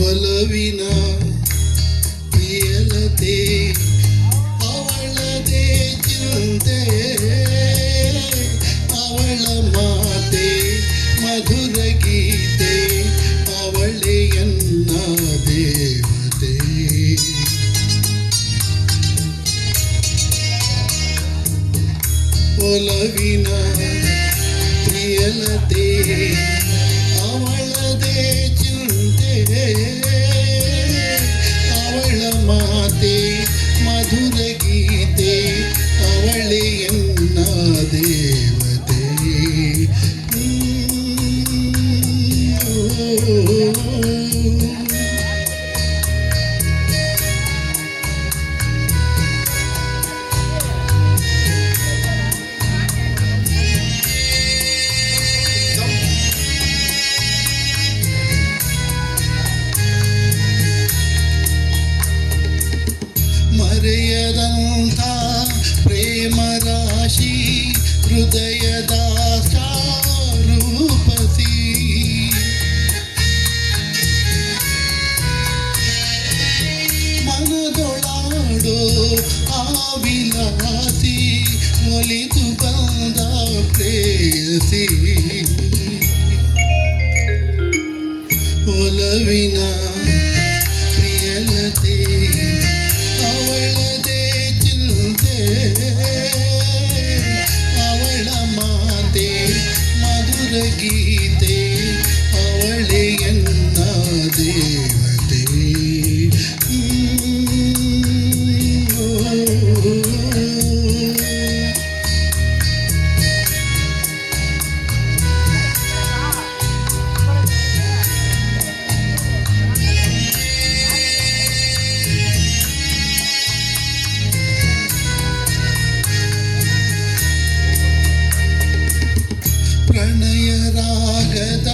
ಒಲವಿನ ಪ್ರಿಯಲತೆ ಅವಳದೇ ಚಿಂತೆ ಅವಳ ಮಾತೆ ಮಧುರ ಗೀತೆ ಅವಳೇ ಎನ್ನ ದೇವತೆ ಒಲವಿನ ಪ್ರಿಯಲತೆ ಅವಳದೇ ಚಿಂತೆ ಅವಳ ಮಾತೆ ಮಧುರ ಗೀತೆ ಅವಳೇ ಎನ್ನ ದೇವತೆ ಮರೆಯದಂಥ ಪ್ರೇಮ ರಾಶಿ ಹೃದಯದ ರೂಪಸಿ ಮನದೊಳಾಡೋ ಆ ವಿಲಾಸಿ ಒಲಿದು ಬಂದ ಪ್ರೇಯಸಿ ಒಲವಿನ ಪ್ರಿಯಲತೆ ಅವಳದೇ ಚಿಂತೆ ಅವಳ ಮಾತೆ ಮಧುರ ಗೀತೆ ಅವಳೇ ಎನ್ನ ದೇವತೆ ಪ್ರಣಯ ರಾಗದ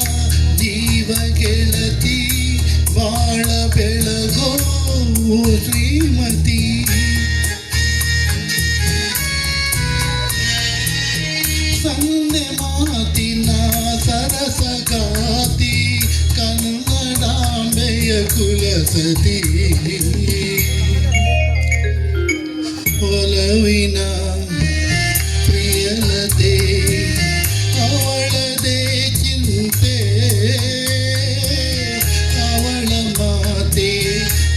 ಜೀವ ಗೆಳತಿ ಬಾಳ ಬೆಳಗೋ ಶ್ರೀಮತಿ ಸಂದೆ ಮಾತಿನ ಸರಸಗಾತಿ ಕನ್ನಡಾಂಬೆಯ ಕುಲಸತಿ ಒಲವಿನ ಪ್ರಿಯಲತೆ ಅವಳದೇ ಚಿಂತೆ ಅವಳ ಮಾತೆ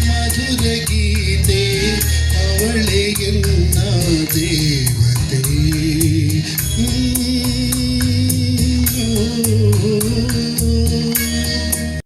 ಮಧುರ ಗೀತೆ ಅವಳೇ ಎನ್ನ ದೇವತೆ